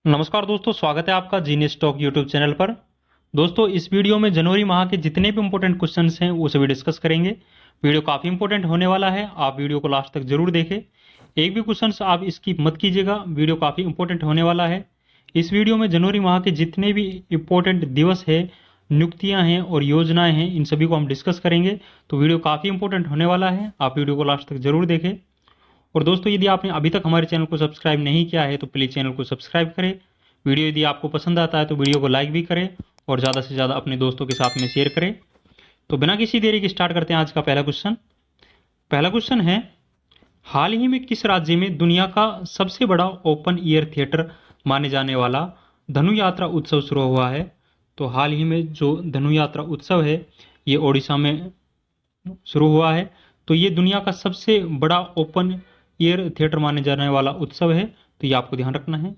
नमस्कार दोस्तों, स्वागत है आपका जीनियस टॉक यूट्यूब चैनल पर। दोस्तों, इस वीडियो में जनवरी माह के जितने भी इंपॉर्टेंट क्वेश्चंस हैं वो सभी डिस्कस करेंगे। वीडियो काफ़ी इंपॉर्टेंट होने वाला है, आप वीडियो को लास्ट तक जरूर देखें। एक भी क्वेश्चंस आप स्किप मत कीजिएगा, वीडियो काफ़ी इंपॉर्टेंट होने वाला है। इस वीडियो में जनवरी माह के जितने भी इंपॉर्टेंट दिवस है, नियुक्तियाँ हैं और योजनाएँ हैं, इन सभी को हम डिस्कस करेंगे। तो वीडियो काफ़ी इंपॉर्टेंट होने वाला है, आप वीडियो को लास्ट तक जरूर देखें। और दोस्तों, यदि आपने अभी तक हमारे चैनल को सब्सक्राइब नहीं किया है तो प्लीज़ चैनल को सब्सक्राइब करें। वीडियो यदि आपको पसंद आता है तो वीडियो को लाइक भी करें और ज़्यादा से ज़्यादा अपने दोस्तों के साथ में शेयर करें। तो बिना किसी देरी के स्टार्ट करते हैं आज का पहला क्वेश्चन। पहला क्वेश्चन है, हाल ही में किस राज्य में दुनिया का सबसे बड़ा ओपन ईयर थिएटर माने जाने वाला धनु यात्रा उत्सव शुरू हुआ है? तो हाल ही में जो धनु यात्रा उत्सव है ये ओडिशा में शुरू हुआ है। तो ये दुनिया का सबसे बड़ा ओपन ईयर थिएटर माने जाने वाला उत्सव है, तो ये आपको ध्यान रखना है।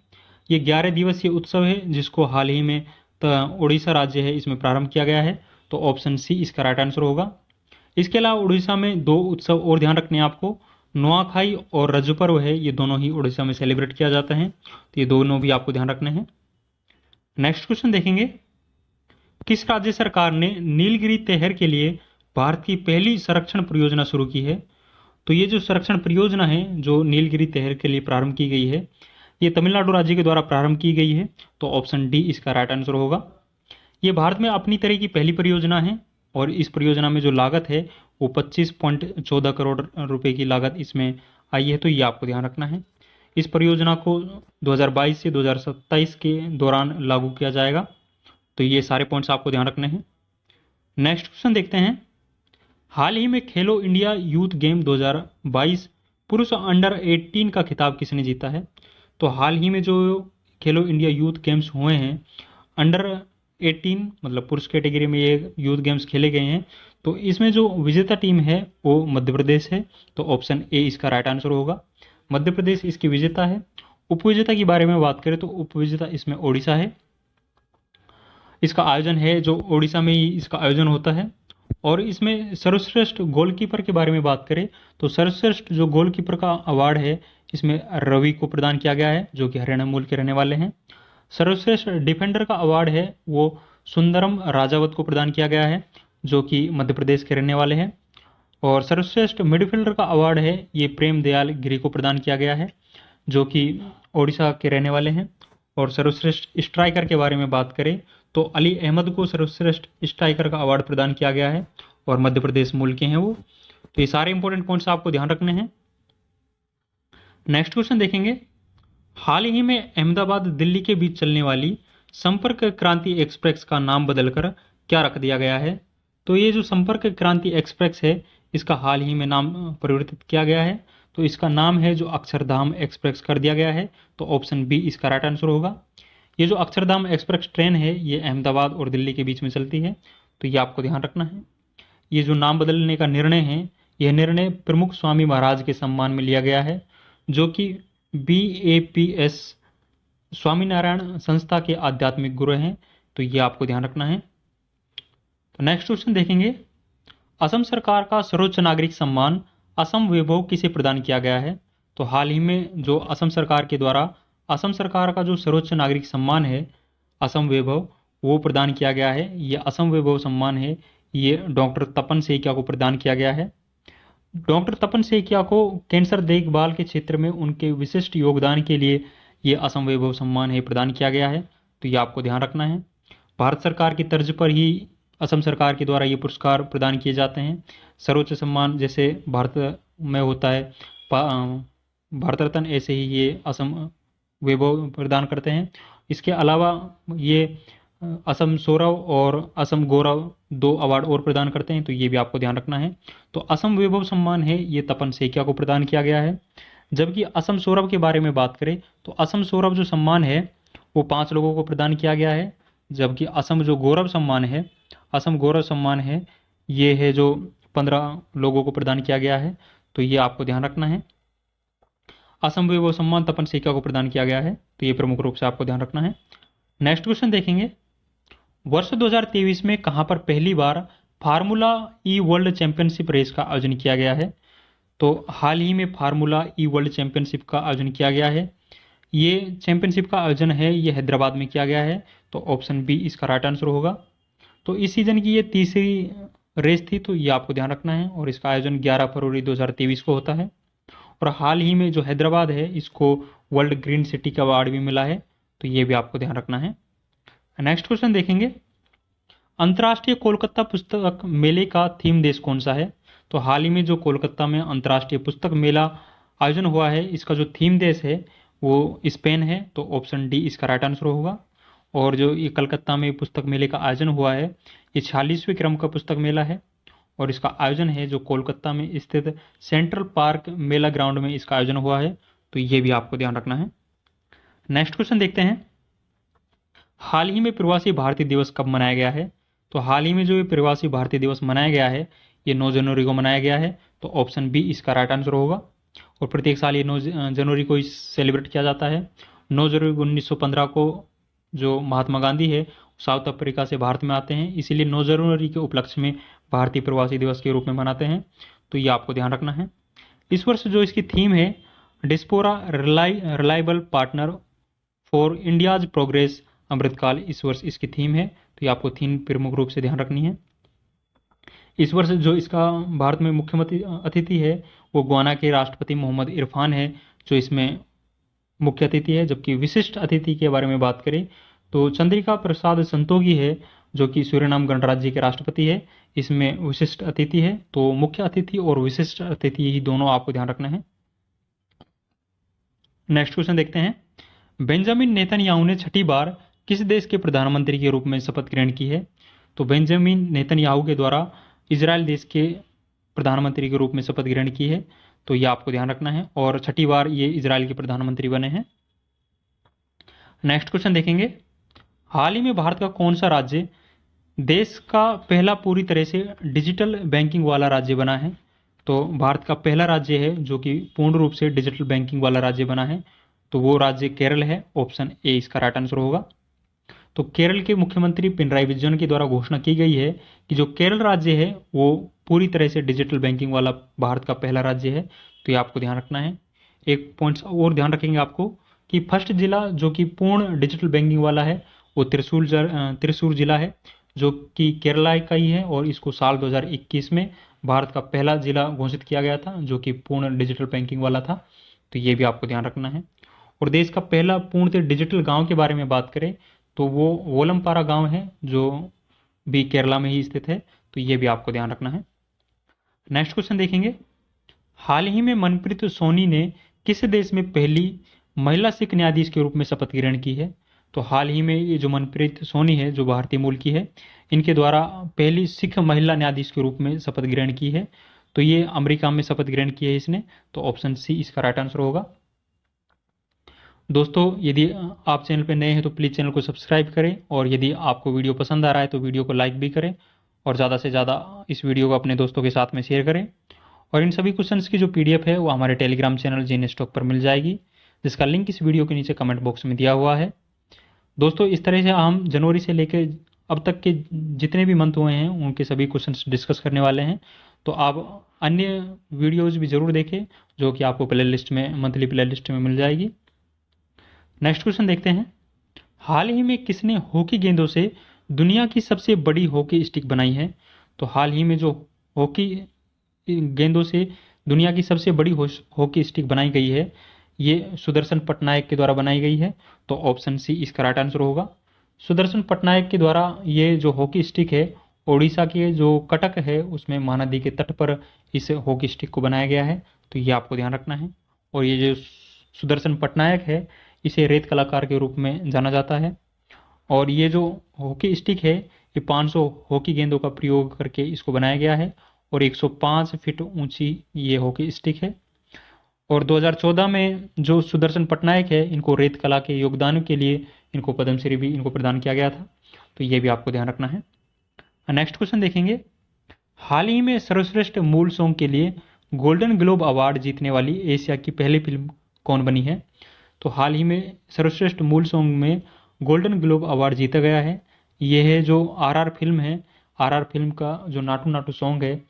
ये 11 दिवसीय उत्सव है जिसको हाल ही में उड़ीसा राज्य है इसमें प्रारंभ किया गया है। तो ऑप्शन सी इसका राइट आंसर होगा। इसके अलावा उड़ीसा में दो उत्सव और ध्यान रखने हैं आपको, नुआखाई और रज पर्व है, ये दोनों ही उड़ीसा में सेलिब्रेट किया जाता है। तो ये दोनों भी आपको ध्यान रखने हैं। नेक्स्ट क्वेश्चन देखेंगे, किस राज्य सरकार ने नीलगिरी तेहर के लिए भारत की पहली संरक्षण परियोजना शुरू की है? तो ये जो संरक्षण परियोजना है जो नीलगिरी तेहर के लिए प्रारंभ की गई है, ये तमिलनाडु राज्य के द्वारा प्रारंभ की गई है। तो ऑप्शन डी इसका राइट आंसर होगा। ये भारत में अपनी तरह की पहली परियोजना है और इस परियोजना में जो लागत है वो 25.14 करोड़ रुपए की लागत इसमें आई है। तो ये आपको ध्यान रखना है। इस परियोजना को 2022 से 2027 के दौरान लागू किया जाएगा। तो ये सारे पॉइंट्स आपको ध्यान रखने हैं। नेक्स्ट क्वेश्चन देखते हैं, हाल ही में खेलो इंडिया यूथ गेम 2022 पुरुष अंडर 18 का खिताब किसने जीता है? तो हाल ही में जो खेलो इंडिया यूथ गेम्स हुए हैं अंडर 18 मतलब पुरुष कैटेगरी में ये यूथ गेम्स खेले गए हैं, तो इसमें जो विजेता टीम है वो मध्य प्रदेश है। तो ऑप्शन ए इसका राइट आंसर होगा, मध्य प्रदेश इसकी विजेता है। उपविजेता की बारे में बात करें तो उपविजेता इसमें ओडिशा है। इसका आयोजन है जो ओडिशा में ही इसका आयोजन होता है। और इसमें सर्वश्रेष्ठ गोलकीपर के बारे में बात करें तो सर्वश्रेष्ठ जो गोलकीपर का अवार्ड है इसमें रवि को प्रदान किया गया है जो कि हरियाणा मूल के रहने वाले हैं। सर्वश्रेष्ठ डिफेंडर का अवार्ड है वो सुंदरम राजावत को प्रदान किया गया है जो कि मध्य प्रदेश के रहने वाले हैं। और सर्वश्रेष्ठ मिडफील्डर का अवार्ड है ये प्रेम दयाल गिरी को प्रदान किया गया है जो कि ओडिशा के रहने वाले हैं। और सर्वश्रेष्ठ स्ट्राइकर के बारे में बात करें तो अली अहमद को सर्वश्रेष्ठ स्ट्राइकर का अवार्ड प्रदान किया गया है और मध्य प्रदेश मूल के हैं वो। तो ये सारे इंपॉर्टेंट पॉइंट्स आपको ध्यान रखने हैं। नेक्स्ट क्वेश्चन देखेंगे, हाल ही में अहमदाबाद दिल्ली के बीच चलने वाली संपर्क क्रांति एक्सप्रेस का नाम बदलकर क्या रख दिया गया है? तो ये जो संपर्क क्रांति एक्सप्रेस है इसका हाल ही में नाम परिवर्तित किया गया है। तो इसका नाम है जो अक्षरधाम एक्सप्रेस कर दिया गया है। तो ऑप्शन बी इसका राइट आंसर होगा। ये जो अक्षरधाम एक्सप्रेस ट्रेन है ये अहमदाबाद और दिल्ली के बीच में चलती है। तो ये आपको ध्यान रखना है। ये जो नाम बदलने का निर्णय है यह निर्णय प्रमुख स्वामी महाराज के सम्मान में लिया गया है जो कि BAPS स्वामीनारायण संस्था के आध्यात्मिक गुरु हैं। तो ये आपको ध्यान रखना है। तो नेक्स्ट क्वेश्चन देखेंगे, असम सरकार का सर्वोच्च नागरिक सम्मान असम वैभव किसे प्रदान किया गया है? तो हाल ही में जो असम सरकार के द्वारा असम सरकार का जो सर्वोच्च नागरिक सम्मान है असम वैभव वो प्रदान किया गया है। ये असम वैभव सम्मान है ये डॉक्टर तपन सेकिया को प्रदान किया गया है। डॉक्टर तपन सेकिया को कैंसर देखभाल के क्षेत्र में उनके विशिष्ट योगदान के लिए ये असम वैभव सम्मान है प्रदान किया गया है। तो ये आपको ध्यान रखना है। भारत सरकार की तर्ज पर ही असम सरकार के द्वारा ये पुरस्कार प्रदान किए जाते हैं। सर्वोच्च सम्मान जैसे भारत में होता है भारत रत्न, ऐसे ही ये असम वैभव प्रदान करते हैं। इसके अलावा ये असम सौरव और असम गौरव दो अवार्ड और प्रदान करते हैं। तो ये भी आपको ध्यान रखना है। तो असम वैभव सम्मान है ये तपन सेकिया को प्रदान किया गया है। जबकि असम सौरभ के बारे में बात करें तो असम सौरभ जो सम्मान है वो 5 लोगों को प्रदान किया गया है। जबकि असम जो गौरव सम्मान है असम गौरव सम्मान है ये है जो 15 लोगों को प्रदान किया गया है। तो ये आपको ध्यान रखना है। असम वैभव सम्मान तपन सेकिया को प्रदान किया गया है। तो ये प्रमुख रूप से आपको ध्यान रखना है। नेक्स्ट क्वेश्चन देखेंगे, वर्ष 2023 में कहां पर पहली बार फार्मूला ई वर्ल्ड चैंपियनशिप रेस का आयोजन किया गया है? तो हाल ही में फार्मूला ई वर्ल्ड चैंपियनशिप का आयोजन किया गया है। ये चैंपियनशिप का आयोजन है ये हैदराबाद में किया गया है, तो ऑप्शन बी इसका राइट आंसर होगा। तो इस सीज़न की ये तीसरी रेस थी, तो ये आपको ध्यान रखना है, और इसका आयोजन 11 फरवरी 2023 को होता है। और हाल ही में जो हैदराबाद है इसको वर्ल्ड ग्रीन सिटी का अवार्ड भी मिला है, तो ये भी आपको ध्यान रखना है। नेक्स्ट क्वेश्चन देखेंगे, अंतर्राष्ट्रीय कोलकाता पुस्तक मेले का थीम देश कौन सा है? तो हाल ही में जो कोलकाता में अंतर्राष्ट्रीय पुस्तक मेला आयोजन हुआ है, इसका जो थीम देश है वो स्पेन है, तो ऑप्शन डी इसका राइट आंसर होगा। और जो ये कलकत्ता में पुस्तक मेले का आयोजन हुआ है, ये 46वें क्रम का पुस्तक मेला है, और इसका आयोजन है जो कोलकाता में स्थित सेंट्रल पार्क मेला ग्राउंड में इसका आयोजन हुआ है, तो ये भी आपको ध्यान रखना है। नेक्स्ट क्वेश्चन देखते हैं, हाल ही में प्रवासी भारतीय दिवस कब मनाया गया है? तो हाल ही में जो ये प्रवासी भारतीय दिवस मनाया गया है ये 9 जनवरी को मनाया गया है, तो ऑप्शन बी इसका राइट आंसर होगा। और प्रत्येक साल ये 9 जनवरी को सेलिब्रेट किया जाता है। 9 जनवरी 1915 को जो महात्मा गांधी है साउथ अफ्रीका से भारत में आते हैं, इसीलिए 9 जनवरी के उपलक्ष्य में भारतीय प्रवासी दिवस के रूप में मनाते हैं, तो ये आपको ध्यान रखना है। इस वर्ष जो इसकी थीम है diaspora reliable partner for India's progress Amritkaal, इस वर्ष इसकी थीम है, तो ये आपको थीम प्रमुख रूप से ध्यान रखनी है। इस वर्ष जो इसका भारत में मुख्य अतिथि है वो गोवाना के राष्ट्रपति मोहम्मद इरफान है जो इसमें मुख्य अतिथि है, जबकि विशिष्ट अतिथि के बारे में बात करें तो चंद्रिका प्रसाद संतोखी है जो कि सूरीनाम गणराज्य के राष्ट्रपति है, इसमें विशिष्ट अतिथि है। तो मुख्य अतिथि और विशिष्ट अतिथि ही दोनों आपको ध्यान रखना है। नेक्स्ट क्वेश्चन देखते हैं, बेंजामिन नेतन्याहू ने छठी बार किस देश के प्रधानमंत्री के रूप में शपथ ग्रहण की है? तो बेंजामिन नेतन्याहू के द्वारा इजराइल देश के प्रधानमंत्री के रूप में शपथ ग्रहण की है, तो ये आपको ध्यान रखना है, और छठी बार ये इजराइल के प्रधानमंत्री बने हैं। नेक्स्ट क्वेश्चन देखेंगे, हाल ही में भारत का कौन सा राज्य देश का पहला पूरी तरह से डिजिटल बैंकिंग वाला राज्य बना है? तो भारत का पहला राज्य है जो कि पूर्ण रूप से डिजिटल बैंकिंग वाला राज्य बना है, तो वो राज्य केरल है, ऑप्शन ए इसका राइट आंसर होगा। तो केरल के मुख्यमंत्री पिनराई विजयन के द्वारा घोषणा की गई है कि जो केरल राज्य है वो पूरी तरह से डिजिटल बैंकिंग वाला भारत का पहला राज्य है, तो ये आपको ध्यान रखना है। एक पॉइंट्स और ध्यान रखेंगे आपको कि फर्स्ट जिला जो कि पूर्ण डिजिटल बैंकिंग वाला है वो त्रिशूर जिला है जो कि केरला का ही है, और इसको साल 2021 में भारत का पहला जिला घोषित किया गया था जो कि पूर्ण डिजिटल बैंकिंग वाला था, तो ये भी आपको ध्यान रखना है। और देश का पहला पूर्णतः डिजिटल गांव के बारे में बात करें तो वो वोलमपारा गांव है जो भी केरला में ही स्थित है, तो ये भी आपको ध्यान रखना है। नेक्स्ट क्वेश्चन देखेंगे, हाल ही में मनप्रीत सोनी ने किस देश में पहली महिला सिख न्यायाधीश के रूप में शपथ ग्रहण की है? तो हाल ही में ये जो मनप्रीत सोनी है जो भारतीय मूल की है, इनके द्वारा पहली सिख महिला न्यायाधीश के रूप में शपथ ग्रहण की है, तो ये अमेरिका में शपथ ग्रहण की है इसने, तो ऑप्शन सी इसका राइट आंसर होगा। दोस्तों यदि आप चैनल पर नए हैं तो प्लीज़ चैनल को सब्सक्राइब करें, और यदि आपको वीडियो पसंद आ रहा है तो वीडियो को लाइक भी करें, और ज़्यादा से ज़्यादा इस वीडियो को अपने दोस्तों के साथ में शेयर करें। और इन सभी क्वेश्चंस की जो पीडीएफ है वो हमारे टेलीग्राम चैनल जीने स्टॉक पर मिल जाएगी, जिसका लिंक इस वीडियो के नीचे कमेंट बॉक्स में दिया हुआ है। दोस्तों इस तरह से हम जनवरी से लेकर अब तक के जितने भी मंथ हुए हैं उनके सभी क्वेश्चंस डिस्कस करने वाले हैं, तो आप अन्य वीडियोज़ भी ज़रूर देखें जो कि आपको प्ले लिस्ट में मंथली प्ले लिस्ट में मिल जाएगी। नेक्स्ट क्वेश्चन देखते हैं, हाल ही में किसने हॉकी गेंदों से दुनिया की सबसे बड़ी हॉकी स्टिक बनाई है? तो हाल ही में जो हॉकी गेंदों से दुनिया की सबसे बड़ी हॉकी स्टिक बनाई गई है ये सुदर्शन पटनायक के द्वारा बनाई गई है, तो ऑप्शन सी इसका राइट आंसर होगा। सुदर्शन पटनायक के द्वारा ये जो हॉकी स्टिक है ओडिशा के जो कटक है उसमें महानदी के तट पर इस हॉकी स्टिक को बनाया गया है, तो ये आपको ध्यान रखना है। और ये जो सुदर्शन पटनायक है इसे रेत कलाकार के रूप में जाना जाता है, और ये जो हॉकी स्टिक है ये 500 हॉकी गेंदों का प्रयोग करके इसको बनाया गया है, और 105 फीट ऊंची ये हॉकी स्टिक है। और 2014 में जो सुदर्शन पटनायक है इनको रेत कला के योगदान के लिए इनको पद्मश्री भी इनको प्रदान किया गया था, तो ये भी आपको ध्यान रखना है। नेक्स्ट क्वेश्चन देखेंगे, हाल ही में सर्वश्रेष्ठ मूल सॉन्ग के लिए गोल्डन ग्लोब अवार्ड जीतने वाली एशिया की पहली फिल्म कौन बनी है? तो हाल ही में सर्वश्रेष्ठ मूल सॉन्ग में गोल्डन ग्लोब अवार्ड जीता गया है, ये है जो आरआर फिल्म है। आरआर फिल्म का जो नाटू नाटू सॉन्ग है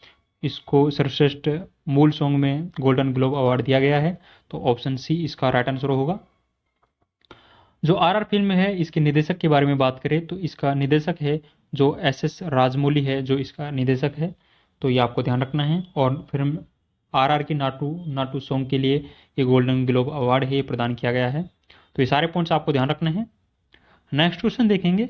इसको सर्वश्रेष्ठ मूल सॉन्ग में गोल्डन ग्लोब अवार्ड दिया गया है, तो ऑप्शन सी इसका राइट आंसर होगा। जो आरआर फिल्म है इसके निर्देशक के बारे में बात करें तो इसका निर्देशक है जो एस राजमौली है, जो इसका निर्देशक है। तो ये आपको ध्यान रखना है। और फिल्म आरआर की नाटू नाटू सॉन्ग के लिए ये गोल्डन ग्लोब अवार्ड है, ये प्रदान किया गया है। तो ये सारे पॉइंट्स आपको ध्यान रखना है। नेक्स्ट क्वेश्चन देखेंगे,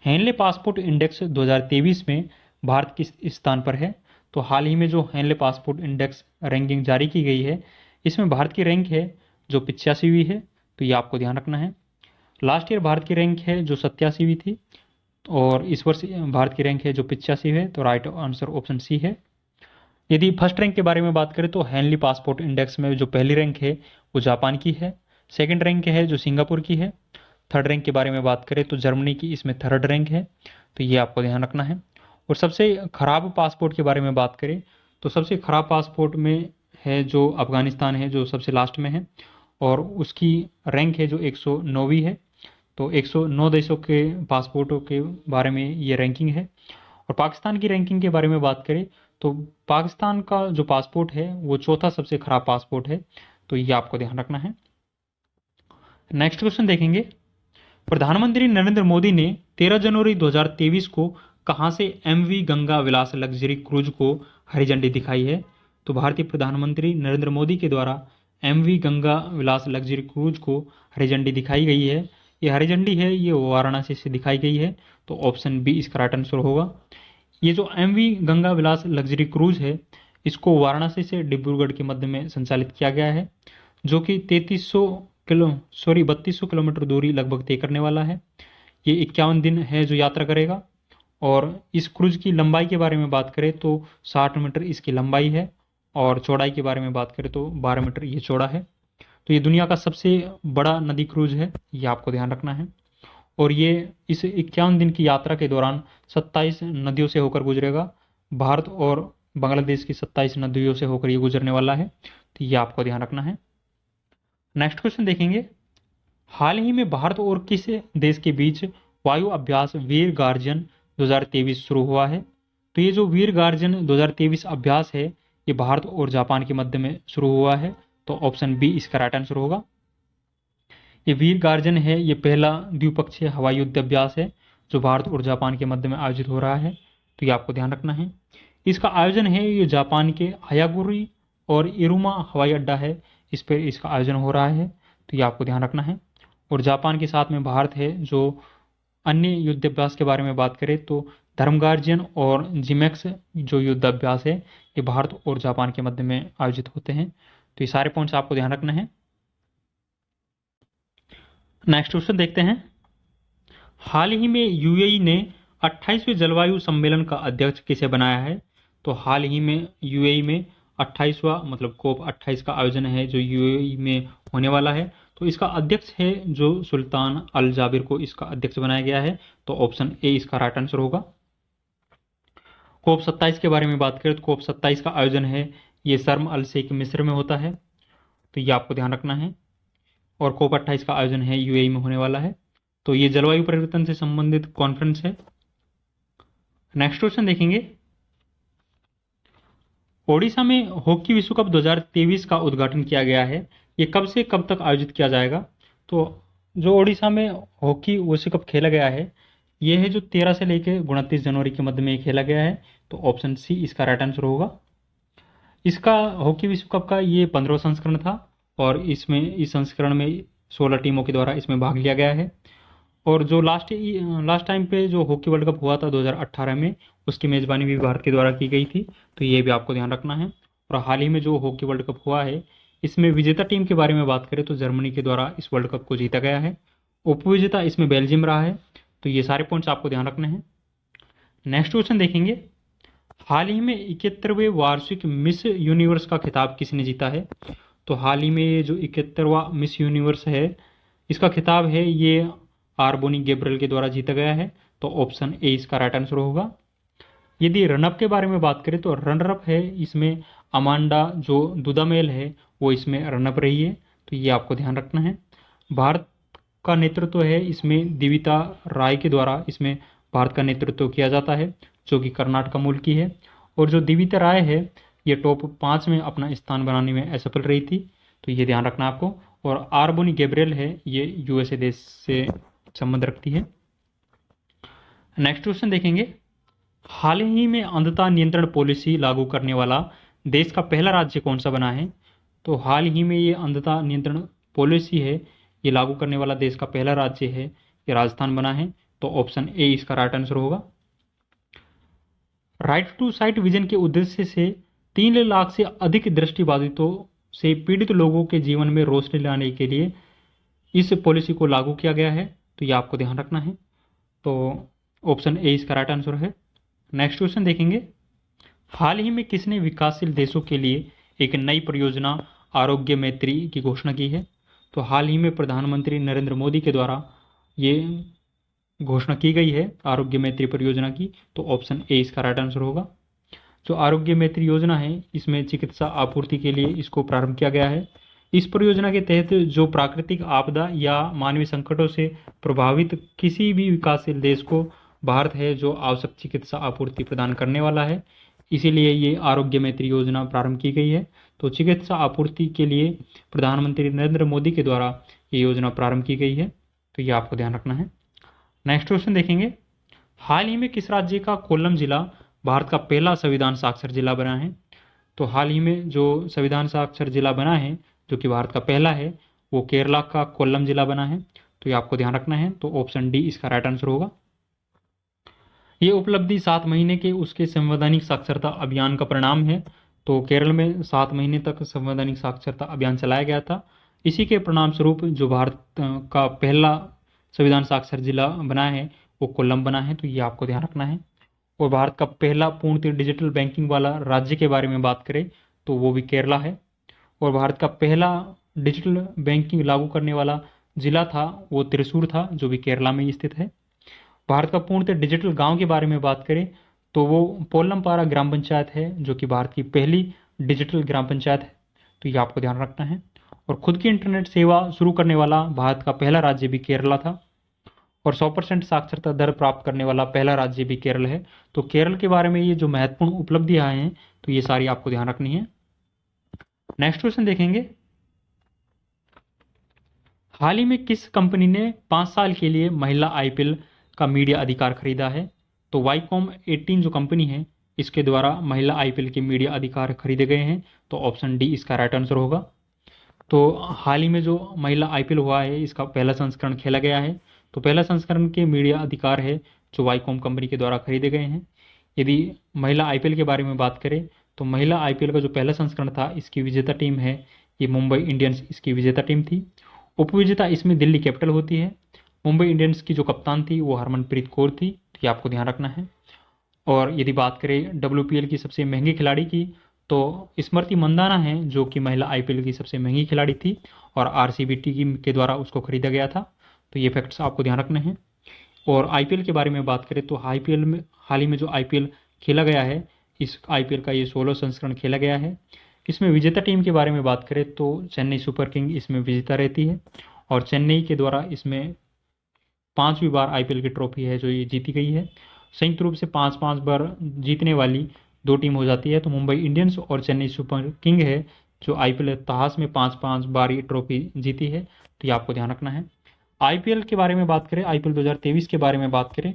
हेनले पासपोर्ट इंडेक्स 2023 में भारत किस स्थान पर है? तो हाल ही में जो हेनले पासपोर्ट इंडेक्स रैंकिंग जारी की गई है, इसमें भारत की रैंक है जो 85वीं है। तो ये आपको ध्यान रखना है। लास्ट ईयर भारत की रैंक है जो 87वीं थी, और इस वर्ष भारत की रैंक है जो 85 है। तो राइट आंसर ऑप्शन सी है। यदि फर्स्ट रैंक के बारे में बात करें तो हेनली पासपोर्ट इंडेक्स में जो पहली रैंक है वो जापान की है, सेकंड रैंक है जो सिंगापुर की है, थर्ड रैंक के बारे में बात करें तो जर्मनी की इसमें थर्ड रैंक है। तो ये आपको ध्यान रखना है। और सबसे खराब पासपोर्ट के बारे में बात करें तो सबसे खराब पासपोर्ट में है जो अफगानिस्तान है, जो सबसे लास्ट में है, और उसकी रैंक है जो 109वीं है। तो 109 देशों के पासपोर्टों के बारे में ये रैंकिंग है। और पाकिस्तान की रैंकिंग के बारे में बात करें तो पाकिस्तान का जो पासपोर्ट है वो चौथा सबसे खराब पासपोर्ट है। तो ये आपको ध्यान रखना है। नेक्स्ट क्वेश्चन देखेंगे, प्रधानमंत्री नरेंद्र मोदी ने 13 जनवरी 2023 को कहां से MV गंगा विलास लग्जरी क्रूज को हरी झंडी दिखाई है? तो भारतीय प्रधानमंत्री नरेंद्र मोदी के द्वारा MV गंगा विलास लग्जरी क्रूज को हरी झंडी दिखाई गई है। ये हरी झंडी है ये वाराणसी से दिखाई गई है। तो ऑप्शन बी इसका राइट आंसर होगा। ये जो MV गंगा विलास लग्जरी क्रूज है इसको वाराणसी से डिब्रूगढ़ के मध्य में संचालित किया गया है, जो कि 3200 किलोमीटर दूरी लगभग तय करने वाला है। ये 51 दिन है जो यात्रा करेगा। और इस क्रूज की लंबाई के बारे में बात करें तो 60 मीटर इसकी लंबाई है, और चौड़ाई के बारे में बात करें तो 12 मीटर ये चौड़ा है। तो ये दुनिया का सबसे बड़ा नदी क्रूज है, ये आपको ध्यान रखना है। और ये इस 51 दिन की यात्रा के दौरान 27 नदियों से होकर गुजरेगा। भारत और बांग्लादेश की 27 नदियों से होकर ये गुजरने वाला है। तो ये आपको ध्यान रखना है। नेक्स्ट क्वेश्चन देखेंगे, हाल ही में भारत और किस देश के बीच वायु अभ्यास वीर गार्जियन 2023 शुरू हुआ है? तो ये जो वीर गार्जियन 2023 अभ्यास है ये भारत और जापान के मध्य में शुरू हुआ है। तो ऑप्शन बी इसका राइट आंसर होगा। ये वीर गार्जियन है ये पहला द्विपक्षीय हवाई युद्ध अभ्यास है जो भारत और जापान के मध्य में आयोजित हो रहा है। तो ये आपको ध्यान रखना है। इसका आयोजन है ये जापान के हायागुरी और इरुमा हवाई अड्डा है, इस पर इसका आयोजन हो रहा है। तो ये आपको ध्यान रखना है। और जापान के साथ में भारत है। जो अन्य युद्ध अभ्यास के बारे में बात करें तो धर्म गार्जियन और जिमेक्स जो युद्ध अभ्यास है ये भारत और जापान के मध्य में आयोजित होते हैं। तो ये सारे पॉइंट्स आपको ध्यान रखना है। नेक्स्ट क्वेश्चन देखते हैं, हाल ही में UAE ने 28वें जलवायु सम्मेलन का अध्यक्ष किसे बनाया है? तो हाल ही में UAE में 28वां मतलब COP28 का आयोजन है जो UAE में होने वाला है। तो इसका अध्यक्ष है जो सुल्तान अल जाबिर को इसका अध्यक्ष बनाया गया है। तो ऑप्शन ए इसका राइट आंसर होगा। COP27 के बारे में बात करें तो COP27 का आयोजन है ये शर्म अल शेख मिस्र में होता है। तो ये आपको ध्यान रखना है। और COP28 का आयोजन है UAE में होने वाला है। तो ये जलवायु परिवर्तन से संबंधित कॉन्फ्रेंस है। नेक्स्ट क्वेश्चन देखेंगे, ओडिशा में हॉकी विश्व कप 2023 का उद्घाटन किया गया है, ये कब से कब तक आयोजित किया जाएगा? तो जो ओडिशा में हॉकी विश्व कप खेला गया है ये है जो 13 से लेकर 29 जनवरी के मध्य में खेला गया है। तो ऑप्शन सी इसका राइट आंसर होगा। इसका हॉकी विश्व कप का ये 15वां संस्करण था, और इसमें इस संस्करण में 16 टीमों के द्वारा इसमें भाग लिया गया है। और जो लास्ट टाइम पे जो हॉकी वर्ल्ड कप हुआ था 2018 में, उसकी मेज़बानी भी भारत के द्वारा की गई थी। तो ये भी आपको ध्यान रखना है। और हाल ही में जो हॉकी वर्ल्ड कप हुआ है इसमें विजेता टीम के बारे में बात करें तो जर्मनी के द्वारा इस वर्ल्ड कप को जीता गया है। उपविजेता इसमें बेल्जियम रहा है। तो ये सारे पॉइंट्स आपको ध्यान रखने हैं। नेक्स्ट क्वेश्चन देखेंगे, हाल ही में 71वें वार्षिक मिस यूनिवर्स का खिताब किसने जीता है? तो हाल ही में जो 71वां मिस यूनिवर्स है इसका खिताब है ये आरबोनी गैब्रियल के द्वारा जीता गया है। तो ऑप्शन ए इसका राइट आंसर होगा। यदि रनअप के बारे में बात करें तो रनरअप है इसमें अमांडा जो दुदामेल है वो इसमें रनअप रही है। तो ये आपको ध्यान रखना है। भारत का नेतृत्व है इसमें दिविता राय के द्वारा इसमें भारत का नेतृत्व किया जाता है, जो कि कर्नाटक मूल की है। और जो दिविता राय है ये टॉप 5 में अपना स्थान बनाने में असफल रही थी। तो ये ध्यान रखना आपको। और आर्बोनी गैब्रियल है, ये यूएसए देश से संबंध रखती है। नेक्स्ट क्वेश्चन देखेंगे, हाल ही में अंधता नियंत्रण पॉलिसी लागू करने वाला देश का पहला राज्य कौन सा बना है? तो हाल ही में ये अंधता नियंत्रण पॉलिसी है, ये लागू करने वाला देश का पहला राज्य है, ये राजस्थान बना है। तो ऑप्शन ए इसका राइट आंसर होगा। राइट टू साइट विजन के उद्देश्य से 3 लाख से अधिक दृष्टिबाधितों से पीड़ित लोगों के जीवन में रोशनी लाने के लिए इस पॉलिसी को लागू किया गया है, तो ये आपको ध्यान रखना है। तो ऑप्शन ए इसका राइट आंसर है। नेक्स्ट क्वेश्चन देखेंगे, हाल ही में किसने विकासशील देशों के लिए एक नई परियोजना आरोग्य मैत्री की घोषणा की है? तो हाल ही में प्रधानमंत्री नरेंद्र मोदी के द्वारा ये घोषणा की गई है आरोग्य मैत्री परियोजना की, तो ऑप्शन ए इसका राइट आंसर होगा। जो आरोग्य मैत्री योजना है, इसमें चिकित्सा आपूर्ति के लिए इसको प्रारंभ किया गया है। इस परियोजना के तहत जो प्राकृतिक आपदा या मानवीय संकटों से प्रभावित किसी भी विकासशील देश को भारत है जो आवश्यक चिकित्सा आपूर्ति प्रदान करने वाला है, इसीलिए ये आरोग्य मैत्री योजना प्रारंभ की गई है। तो चिकित्सा आपूर्ति के लिए प्रधानमंत्री नरेंद्र मोदी के द्वारा ये योजना प्रारंभ की गई है, तो ये आपको ध्यान रखना है। नेक्स्ट क्वेश्चन देखेंगे, हाल ही में किस राज्य का कोल्लम जिला भारत का पहला संविधान साक्षर जिला बना है? तो हाल ही में जो संविधान साक्षर जिला बना है, जो कि भारत का पहला है, वो केरला का कोल्लम जिला बना है, तो ये आपको ध्यान रखना है। तो ऑप्शन डी इसका राइट आंसर होगा। ये उपलब्धि 7 महीने के उसके संवैधानिक साक्षरता अभियान का परिणाम है। तो केरल में 7 महीने तक संवैधानिक साक्षरता अभियान चलाया गया था। इसी के परिणाम स्वरूप जो भारत का पहला संविधान साक्षर जिला बना है वो कोल्लम बना है, तो ये आपको ध्यान रखना है। और भारत का पहला पूर्णतः डिजिटल बैंकिंग वाला राज्य के बारे में बात करें तो वो भी केरला है। और भारत का पहला डिजिटल बैंकिंग लागू करने वाला जिला था वो त्रिशूर था, जो भी केरला में स्थित है। भारत का पूर्णतः डिजिटल गांव के बारे में बात करें तो वो पोलमपारा ग्राम पंचायत है, जो कि भारत की पहली डिजिटल ग्राम पंचायत है, तो ये आपको ध्यान रखना है। और खुद की इंटरनेट सेवा शुरू करने वाला भारत का पहला राज्य भी केरला था। और 100% साक्षरता दर प्राप्त करने वाला पहला राज्य भी केरल है। तो केरल के बारे में ये जो महत्वपूर्ण उपलब्धियां हैं, तो ये सारी आपको ध्यान रखनी है। नेक्स्ट क्वेश्चन देखेंगे, हाल ही में किस कंपनी ने 5 साल के लिए महिला आईपीएल का मीडिया अधिकार खरीदा है? तो वाईकॉम 18 जो कंपनी है, इसके द्वारा महिला आईपीएल के मीडिया अधिकार खरीदे गए हैं, तो ऑप्शन डी इसका राइट आंसर होगा। तो हाल ही में जो महिला आईपीएल हुआ है, इसका पहला संस्करण खेला गया है। तो पहला संस्करण के मीडिया अधिकार है जो वाईकॉम कंपनी के द्वारा खरीदे गए हैं। यदि महिला आईपीएल के बारे में बात करें तो महिला आईपीएल का जो पहला संस्करण था, इसकी विजेता टीम है ये मुंबई इंडियंस, इसकी विजेता टीम थी। उपविजेता इसमें दिल्ली कैपिटल होती है। मुंबई इंडियंस की जो कप्तान थी वो हरमनप्रीत कौर थी, तो ये आपको ध्यान रखना है। और यदि बात करें WPL की सबसे महंगी खिलाड़ी की, तो स्मृति मंदाना है जो कि महिला आईपीएल की सबसे महंगी खिलाड़ी थी और आरसीबी टीम के द्वारा उसको खरीदा गया था, तो ये फैक्ट्स आपको ध्यान रखने हैं। और आईपीएल के बारे में बात करें तो आईपीएल में हाल ही में जो आईपीएल खेला गया है, इस आईपीएल का ये 16 संस्करण खेला गया है। इसमें विजेता टीम के बारे में बात करें तो चेन्नई सुपर किंग इसमें विजेता रहती है और चेन्नई के द्वारा इसमें 5वीं बार आईपीएल की ट्रॉफी है जो ये जीती गई है। संयुक्त रूप से 5-5 बार जीतने वाली 2 टीम हो जाती है, तो मुंबई इंडियंस और चेन्नई सुपर किंग है जो आईपीएल इतिहास में 5-5 बार ये ट्रॉफी जीती है, तो ये आपको ध्यान रखना है। आईपीएल के बारे में बात करें, आईपीएल 2023 के बारे में बात करें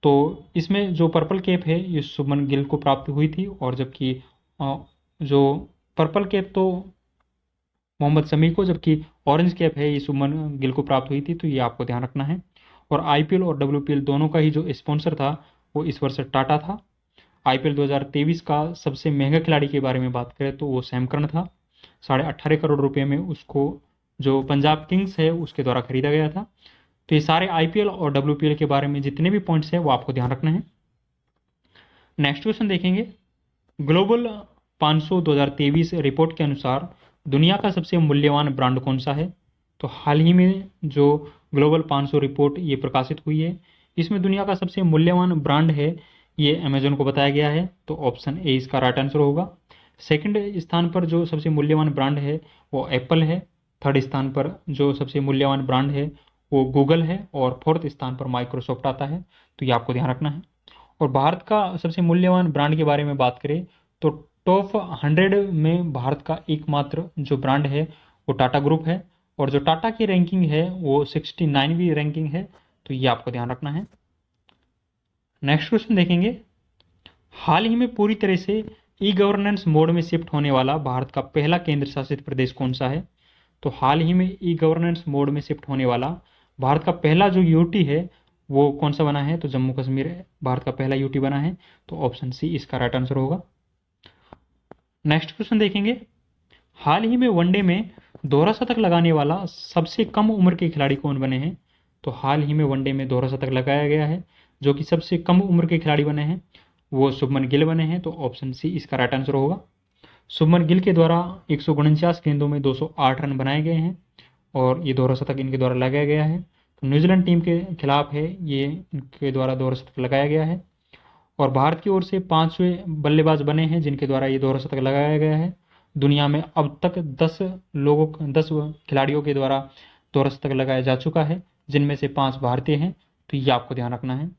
तो इसमें जो पर्पल कैप है ये शुभमन गिल को प्राप्त हुई थी, और जबकि जो पर्पल कैप तो मोहम्मद शमी को, जबकि ऑरेंज कैप है ये शुभमन गिल को प्राप्त हुई थी, तो ये आपको ध्यान रखना है। और आईपीएल और WPL दोनों का ही जो स्पॉन्सर था वो इस वर्ष टाटा था। आईपीएल 2023 का सबसे महंगा खिलाड़ी के बारे में बात करें तो वो सैम करन था। 18.5 करोड़ रुपए में उसको जो पंजाब किंग्स है उसके द्वारा खरीदा गया था। तो ये सारे आईपीएल और WPL के बारे में जितने भी पॉइंट्स हैं वो आपको ध्यान रखना है। नेक्स्ट क्वेश्चन देखेंगे, ग्लोबल 500 2023 रिपोर्ट के अनुसार दुनिया का सबसे मूल्यवान ब्रांड कौन सा है? तो हाल ही में जो ग्लोबल 500 रिपोर्ट ये प्रकाशित हुई है, इसमें दुनिया का सबसे मूल्यवान ब्रांड है ये अमेजोन को बताया गया है, तो ऑप्शन ए इसका राइट आंसर होगा। सेकंड स्थान पर जो सबसे मूल्यवान ब्रांड है वो एप्पल है। थर्ड स्थान पर जो सबसे मूल्यवान ब्रांड है वो गूगल है और फोर्थ स्थान पर माइक्रोसॉफ्ट आता है, तो ये आपको ध्यान रखना है। और भारत का सबसे मूल्यवान ब्रांड के बारे में बात करें तो टॉप 100 में भारत का एकमात्र जो ब्रांड है वो टाटा ग्रुप है, और जो टाटा की रैंकिंग है वो 69वीं रैंकिंग है, तो ये आपको ध्यान रखना है। नेक्स्ट क्वेश्चन देखेंगे, हाल ही में पूरी तरह से ई गवर्नेंस मोड में शिफ्ट होने वाला भारत का पहला केंद्र शासित प्रदेश कौन सा है? तो हाल ही में ई गवर्नेंस मोड में शिफ्ट होने वाला भारत का पहला जो यूटी है वो कौन सा बना है? तो जम्मू कश्मीर भारत का पहला यूटी बना है, तो ऑप्शन सी इसका राइट आंसर होगा। नेक्स्ट क्वेश्चन देखेंगे, हाल ही में वनडे में दोहरा शतक लगाने वाला सबसे कम उम्र के खिलाड़ी कौन बने हैं? तो हाल ही में वनडे में दोहरा शतक लगाया गया है, जो कि सबसे कम उम्र के खिलाड़ी बने हैं वो शुभमन गिल बने हैं, तो ऑप्शन सी इसका राइट आंसर होगा। शुभमन गिल के द्वारा 149 गेंदों में 208 रन बनाए गए हैं और ये दोहरा शतक इनके द्वारा लगाया गया है। तो न्यूजीलैंड टीम के खिलाफ है, ये इनके द्वारा दोहरा शतक लगाया गया है। और भारत की ओर से 5वें बल्लेबाज बने हैं जिनके द्वारा ये दोहरा शतक लगाया गया है। दुनिया में अब तक 10 खिलाड़ियों के द्वारा दोहरा शतक लगाया जा चुका है, जिनमें से 5 भारतीय हैं, तो ये आपको ध्यान रखना है।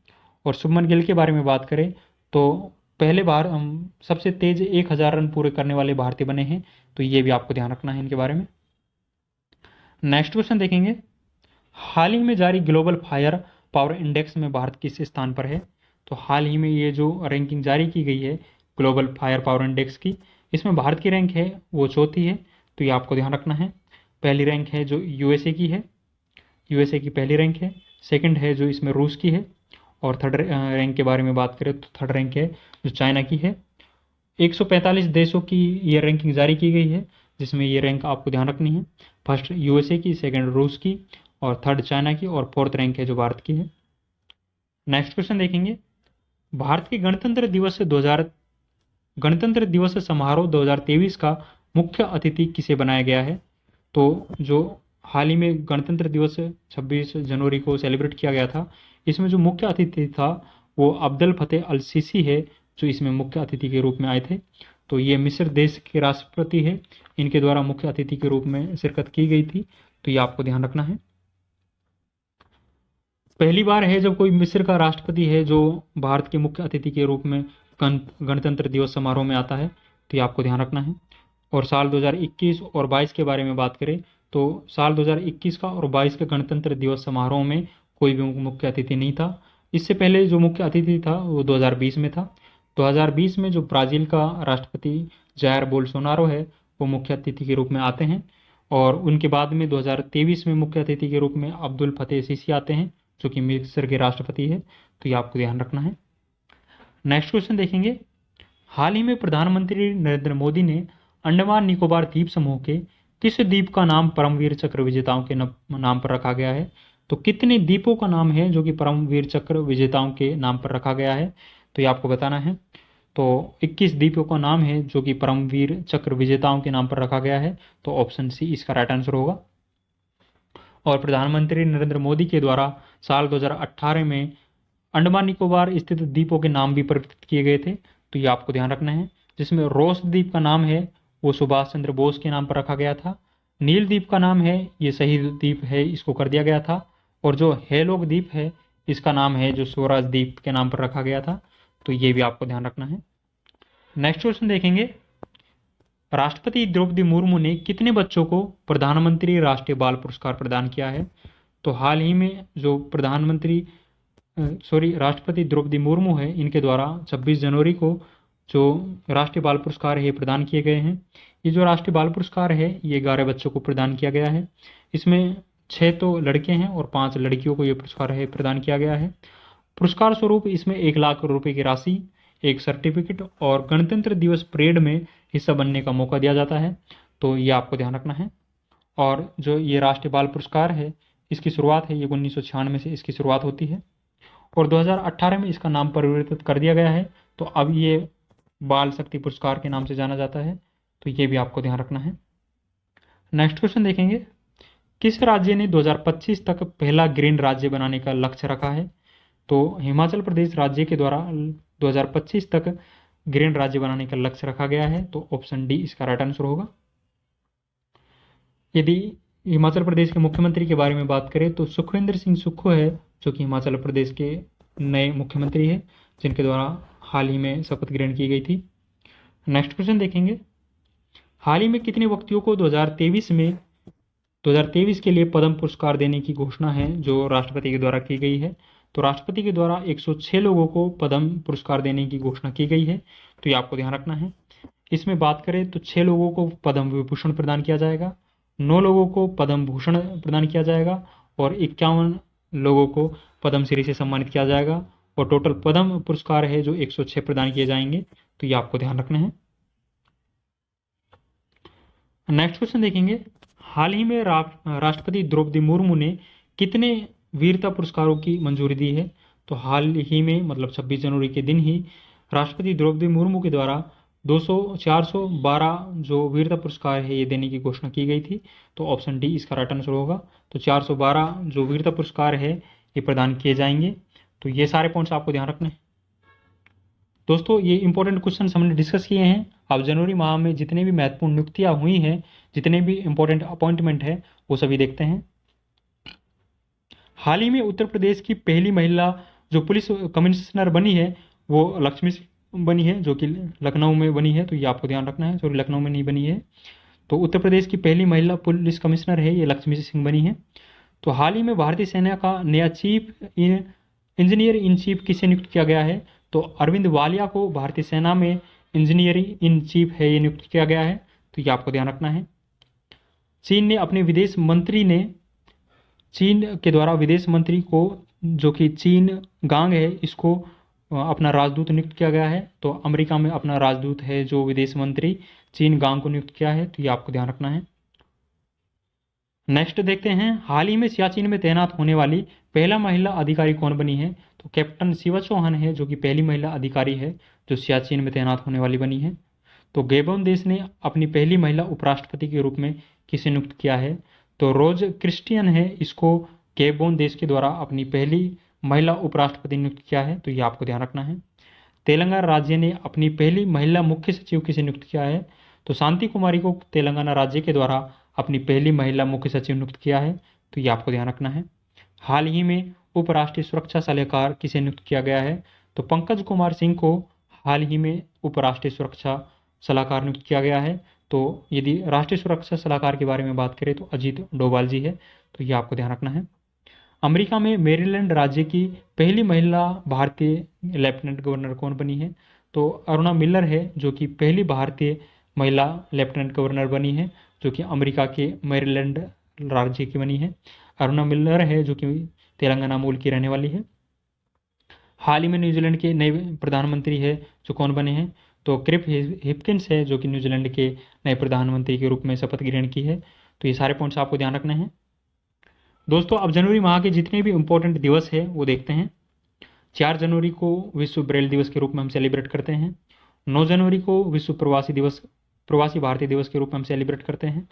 और शुभमन गिल के बारे में बात करें तो पहले बार सबसे तेज 1000 रन पूरे करने वाले भारतीय बने हैं, तो ये भी आपको ध्यान रखना है इनके बारे में। नेक्स्ट क्वेश्चन देखेंगे, हाल ही में जारी ग्लोबल फायर पावर इंडेक्स में भारत किस स्थान पर है? तो हाल ही में ये जो रैंकिंग जारी की गई है ग्लोबल फायर पावर इंडेक्स की, इसमें भारत की रैंक है वो चौथी है, तो ये आपको ध्यान रखना है। पहली रैंक है जो यूएसए की है, यूएसए की पहली रैंक है। सेकंड है जो इसमें रूस की है, और थर्ड रैंक के बारे में बात करें तो थर्ड रैंक है जो चाइना की है। 145 देशों की ये रैंकिंग जारी की गई है, जिसमें ये रैंक आपको ध्यान रखनी है। फर्स्ट यूएसए की, सेकंड रूस की, और थर्ड चाइना की, और फोर्थ रैंक है जो भारत की है। नेक्स्ट क्वेश्चन देखेंगे, भारत के गणतंत्र दिवस समारोह 2023 का मुख्य अतिथि किसे बनाया गया है? तो जो हाल ही में गणतंत्र दिवस 26 जनवरी को सेलिब्रेट किया गया था, इसमें जो मुख्य अतिथि था वो अब्दुल फतेह अल सीसी है, जो इसमें मुख्य अतिथि के रूप में आए थे। तो ये मिस्र देश के राष्ट्रपति है, इनके द्वारा मुख्य अतिथि के रूप में शिरकत की गई थी, तो ये आपको ध्यान रखना है। पहली बार है जब कोई मिस्र का राष्ट्रपति है जो भारत के मुख्य अतिथि के रूप में गणतंत्र दिवस समारोह में आता है, तो ये आपको ध्यान रखना है। और साल 2021 और 22 के बारे में बात करें तो साल 2021 का और 22 के गणतंत्र दिवस समारोह में कोई भी मुख्य अतिथि नहीं था। इससे पहले जो मुख्य अतिथि था वो 2020 में था। 2020 में जो ब्राज़ील का राष्ट्रपति जायर बोल्सोनारो है वो मुख्य अतिथि के रूप में आते हैं, और उनके बाद में 2023 में मुख्य अतिथि के रूप में अब्दुल फतेह सीसी आते हैं, जो कि मिस्र के राष्ट्रपति है, तो ये आपको ध्यान रखना है। नेक्स्ट क्वेश्चन देखेंगे, हाल ही में प्रधानमंत्री नरेंद्र मोदी ने अंडमान निकोबार द्वीप समूह के किस द्वीप का नाम परमवीर चक्र विजेताओं के नाम पर रखा गया है? तो कितने द्वीपों का नाम है जो कि परमवीर चक्र विजेताओं के नाम पर रखा गया है? तो ये आपको बताना है। तो 21 द्वीपों का नाम है जो कि परमवीर चक्र विजेताओं के नाम पर रखा गया है, तो ऑप्शन सी इसका राइट आंसर होगा। और प्रधानमंत्री नरेंद्र मोदी के द्वारा साल 2018 में अंडमान निकोबार स्थित द्वीपों के नाम भी परिवर्तित किए गए थे, तो ये आपको ध्यान रखना है। जिसमें रोस द्वीप का नाम है वो सुभाष चंद्र बोस के नाम पर रखा गया था। नील द्वीप का नाम है ये शहीद द्वीप है, इसको कर दिया गया था। और जो हेलोक द्वीप है इसका नाम है जो स्वराज द्वीप के नाम पर रखा गया था, तो ये भी आपको ध्यान रखना है। नेक्स्ट क्वेश्चन देखेंगे, राष्ट्रपति द्रौपदी मुर्मू ने कितने बच्चों को प्रधानमंत्री राष्ट्रीय बाल पुरस्कार प्रदान किया है? तो हाल ही में जो राष्ट्रपति द्रौपदी मुर्मू है, इनके द्वारा 26 जनवरी को जो राष्ट्रीय बाल पुरस्कार है प्रदान किए गए हैं। ये जो राष्ट्रीय बाल पुरस्कार है ये 11 बच्चों को प्रदान किया गया है। इसमें 6 तो लड़के हैं और 5 लड़कियों को ये पुरस्कार है प्रदान किया गया है। पुरस्कार स्वरूप इसमें 1 लाख रुपए की राशि, एक सर्टिफिकेट और गणतंत्र दिवस परेड में हिस्सा बनने का मौका दिया जाता है, तो ये आपको ध्यान रखना है। और जो ये राष्ट्रीय बाल पुरस्कार है इसकी शुरुआत है ये 1996 से इसकी शुरुआत होती है, और 2018 में इसका नाम परिवर्तित कर दिया गया है, तो अब ये बाल शक्ति पुरस्कार के नाम से जाना जाता है, तो ये भी आपको ध्यान रखना है। नेक्स्ट क्वेश्चन देखेंगे, किस राज्य ने 2025 तक पहला ग्रीन राज्य बनाने का लक्ष्य रखा है? तो हिमाचल प्रदेश राज्य के द्वारा 2025 तक ग्रीन राज्य बनाने का लक्ष्य रखा गया है, तो ऑप्शन डी इसका राइट आंसर होगा। यदि हिमाचल प्रदेश के मुख्यमंत्री के बारे में बात करें तो सुखविंदर सिंह सुक्खू है, जो कि हिमाचल प्रदेश के नए मुख्यमंत्री हैं, जिनके द्वारा हाल ही में शपथ ग्रहण की गई थी। नेक्स्ट क्वेश्चन देखेंगे, हाल ही में कितने व्यक्तियों को 2023 के लिए पद्म पुरस्कार देने की घोषणा है जो राष्ट्रपति के द्वारा की गई है। तो राष्ट्रपति के द्वारा 106 लोगों को पद्म पुरस्कार देने की घोषणा की गई है, तो ये आपको ध्यान रखना है। इसमें बात करें तो 6 लोगों को पद्म विभूषण प्रदान किया जाएगा, 9 लोगों को पद्म भूषण प्रदान किया जाएगा और 51 लोगों को पद्मश्री से सम्मानित किया जाएगा, और टोटल पद्म पुरस्कार है जो 106 प्रदान किए जाएंगे, तो ये आपको ध्यान रखना है। नेक्स्ट क्वेश्चन देखेंगे, हाल ही में राष्ट्रपति द्रौपदी मुर्मू ने कितने वीरता पुरस्कारों की मंजूरी दी है? तो हाल ही में मतलब 26 जनवरी के दिन ही राष्ट्रपति द्रौपदी मुर्मू के द्वारा 412 जो वीरता पुरस्कार है ये देने की घोषणा की गई थी। तो ऑप्शन डी इसका राइट आंसर होगा। तो 412 जो वीरता पुरस्कार है ये प्रदान किए जाएंगे। तो ये सारे पॉइंट्स आपको ध्यान रखने हैं। दोस्तों ये इंपॉर्टेंट क्वेश्चन हमने डिस्कस किए हैं। अब जनवरी माह में जितने भी महत्वपूर्ण नियुक्तियां हुई हैं, जितने भी इंपॉर्टेंट अपॉइंटमेंट है वो सभी देखते हैं। हाल ही में उत्तर प्रदेश की पहली महिला जो पुलिस कमिश्नर बनी है वो लक्ष्मी बनी है, जो कि लखनऊ में बनी है। तो ये आपको ध्यान रखना है, सॉरी लखनऊ में नहीं बनी है। तो उत्तर प्रदेश की पहली महिला पुलिस कमिश्नर है ये लक्ष्मी सिंह बनी है। तो हाल ही में भारतीय सेना का नया इंजीनियर इन चीफ किसे नियुक्त किया गया है? तो अरविंद वालिया को भारतीय सेना में इंजीनियर इन चीफ है ये नियुक्त किया गया है। तो ये आपको ध्यान रखना है। चीन के द्वारा विदेश मंत्री को, जो कि चीन गांग है, इसको अपना राजदूत नियुक्त किया गया है। तो अमेरिका में अपना राजदूत है जो विदेश मंत्री चीन गांग को नियुक्त किया है। तो ये आपको ध्यान रखना है। नेक्स्ट देखते हैं, हाल ही में सियाचिन में तैनात होने वाली पहला महिला अधिकारी कौन बनी है? तो कैप्टन शिवा चौहान है जो कि पहली महिला अधिकारी है जो सियाचिन में तैनात होने वाली बनी है। तो गैबोन देश ने अपनी पहली महिला उपराष्ट्रपति के रूप में किसे नियुक्त किया है? तो रोज क्रिस्टियन है, इसको गैबोन देश के द्वारा अपनी पहली महिला उपराष्ट्रपति नियुक्त किया है। तो ये आपको ध्यान रखना है। तेलंगाना राज्य ने अपनी पहली महिला मुख्य सचिव किसे नियुक्त किया है? तो शांति कुमारी को तेलंगाना राज्य के द्वारा अपनी पहली महिला मुख्य सचिव नियुक्त किया है। तो ये आपको ध्यान रखना है। हाल ही में उपराष्ट्रीय सुरक्षा सलाहकार किसे नियुक्त किया गया है? तो पंकज कुमार सिंह को हाल ही में उपराष्ट्रीय सुरक्षा सलाहकार नियुक्त किया गया है। तो यदि राष्ट्रीय सुरक्षा सलाहकार के बारे में बात करें तो अजीत डोभाल जी है। तो ये आपको ध्यान रखना है। अमेरिका में मेरीलैंड राज्य की पहली महिला भारतीय लेफ्टिनेंट गवर्नर कौन बनी है? तो अरुणा मिलर है जो कि पहली भारतीय महिला लेफ्टिनेंट गवर्नर बनी है, जो कि अमेरिका के मेरीलैंड राज्य की बनी है। अरुणा मिलर है जो कि तेलंगाना मूल की रहने वाली है। हाल ही में न्यूजीलैंड के नए प्रधानमंत्री है जो कौन बने हैं? तो क्रिप हिपकिंस है जो कि न्यूजीलैंड के नए प्रधानमंत्री के रूप में शपथ ग्रहण की है। तो ये सारे पॉइंट्स आपको ध्यान रखने हैं। दोस्तों अब जनवरी माह के जितने भी इंपॉर्टेंट दिवस है वो देखते हैं। 4 जनवरी को विश्व ब्रेल दिवस के रूप में हम सेलिब्रेट करते हैं। 9 जनवरी को विश्व प्रवासी भारतीय दिवस के रूप में हम सेलिब्रेट करते हैं।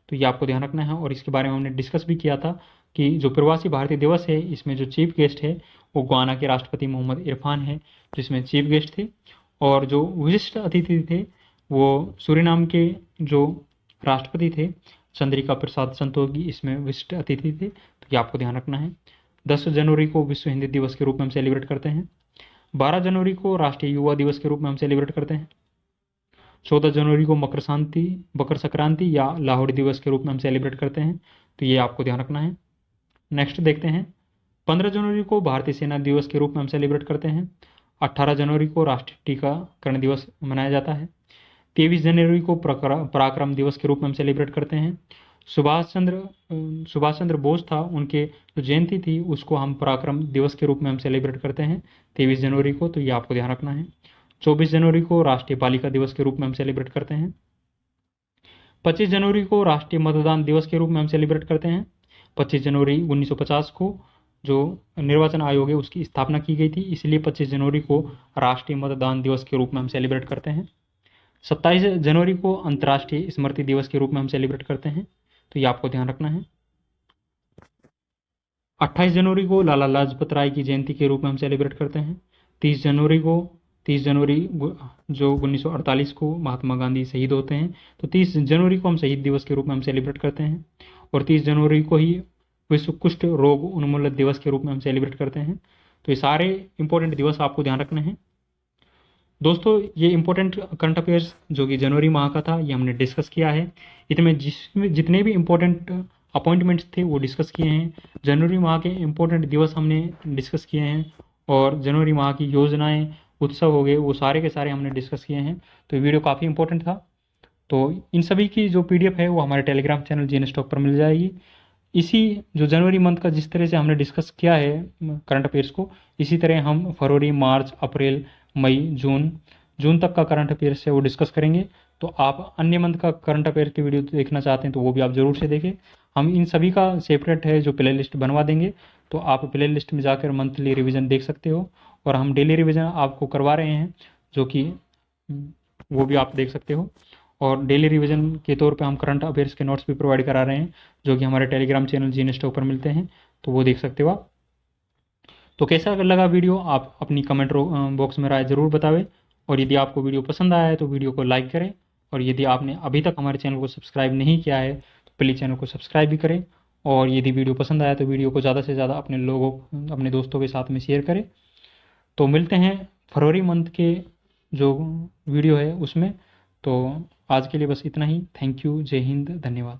तो ये आपको ध्यान रखना है। और इसके बारे में हमने डिस्कस भी किया था कि जो प्रवासी भारतीय दिवस है इसमें जो चीफ गेस्ट है वो गाना के राष्ट्रपति मोहम्मद इरफान है जिसमें चीफ गेस्ट थे, और जो विशिष्ट अतिथि थे वो सूरीनाम के जो राष्ट्रपति थे चंद्रिका प्रसाद संतोखी इसमें विशिष्ट अतिथि थे। तो ये आपको ध्यान रखना है। 10 जनवरी को विश्व हिंदी दिवस के रूप में हम सेलिब्रेट करते हैं। 12 जनवरी को राष्ट्रीय युवा दिवस के रूप में हम सेलिब्रेट करते हैं। 14 जनवरी को मकर संक्रांति या लाहौरी दिवस के रूप में हम सेलिब्रेट करते हैं। तो ये आपको ध्यान रखना है। नेक्स्ट देखते हैं, 15 जनवरी को भारतीय सेना दिवस के रूप में हम सेलिब्रेट करते हैं। 18 जनवरी को राष्ट्रीय टीकाकरण दिवस मनाया जाता है। 23 जनवरी को पराक्रम दिवस के रूप में हम सेलिब्रेट करते हैं। सुभाष चंद्र बोस था, उनके जो जयंती थी उसको हम पराक्रम दिवस के रूप में हम सेलिब्रेट करते हैं 23 जनवरी को। तो ये आपको ध्यान रखना है। 24 जनवरी को राष्ट्रीय बालिका दिवस के रूप में हम सेलिब्रेट करते हैं। 25 जनवरी को राष्ट्रीय मतदान दिवस के रूप में हम सेलिब्रेट करते हैं। 25 जनवरी 1950 को जो निर्वाचन आयोग है उसकी स्थापना की गई थी, इसलिए 25 जनवरी को राष्ट्रीय मतदान दिवस के रूप में हम सेलिब्रेट करते हैं। 27 जनवरी को अंतर्राष्ट्रीय स्मृति दिवस के रूप में हम सेलिब्रेट करते हैं। तो ये आपको ध्यान रखना है। 28 जनवरी को लाला लाजपत राय की जयंती के रूप में हम सेलिब्रेट करते हैं। 30 जनवरी जो 1948 को महात्मा गांधी शहीद होते हैं, तो 30 जनवरी को हम शहीद दिवस के रूप में हम सेलिब्रेट करते हैं। और 30 जनवरी को ही विश्व कुष्ठ रोग उन्मूलन दिवस के रूप में हम सेलिब्रेट करते हैं। तो ये सारे इंपॉर्टेंट दिवस आपको ध्यान रखने हैं। दोस्तों ये इंपॉर्टेंट करंट अफेयर्स जो कि जनवरी माह का था ये हमने डिस्कस किया है। इसमें जितने भी इंपॉर्टेंट अपॉइंटमेंट्स थे वो डिस्कस किए हैं, जनवरी माह के इम्पोर्टेंट दिवस हमने डिस्कस किए हैं, और जनवरी माह की योजनाएं, उत्सव हो गए, वो सारे के सारे हमने डिस्कस किए हैं। तो ये वीडियो काफ़ी इंपॉर्टेंट था। तो इन सभी की जो PDF है वो हमारे टेलीग्राम चैनल जीएन स्टॉक पर मिल जाएगी। इसी जो जनवरी मंथ का जिस तरह से हमने डिस्कस किया है करंट अफेयर्स को, इसी तरह हम फरवरी, मार्च, अप्रैल, मई, जून तक का करंट अफेयर्स है वो डिस्कस करेंगे। तो आप अन्य मंथ का करंट अफेयर की वीडियो देखना चाहते हैं तो वो भी आप ज़रूर से देखें। हम इन सभी का सेपरेट है जो प्ले लिस्ट बनवा देंगे, तो आप प्ले लिस्ट में जाकर मंथली रिवीजन देख सकते हो, और हम डेली रिवीजन आपको करवा रहे हैं जो कि वो भी आप देख सकते हो। और डेली रिवीजन के तौर पे हम करंट अफेयर्स के नोट्स भी प्रोवाइड करा रहे हैं जो कि हमारे टेलीग्राम चैनल जीएन स्टॉक पर मिलते हैं, तो वो देख सकते हो आप। तो कैसा लगा वीडियो, आप अपनी कमेंट बॉक्स में राय ज़रूर बतावें, और यदि आपको वीडियो पसंद आया है तो वीडियो को लाइक करें, और यदि आपने अभी तक हमारे चैनल को सब्सक्राइब नहीं किया है तो प्लीज़ चैनल को सब्सक्राइब भी करें, और यदि वीडियो पसंद आया तो वीडियो को ज़्यादा से ज़्यादा अपने दोस्तों के साथ में शेयर करें। तो मिलते हैं फरवरी मंथ के जो वीडियो है उसमें। तो आज के लिए बस इतना ही। थैंक यू, जय हिंद, धन्यवाद।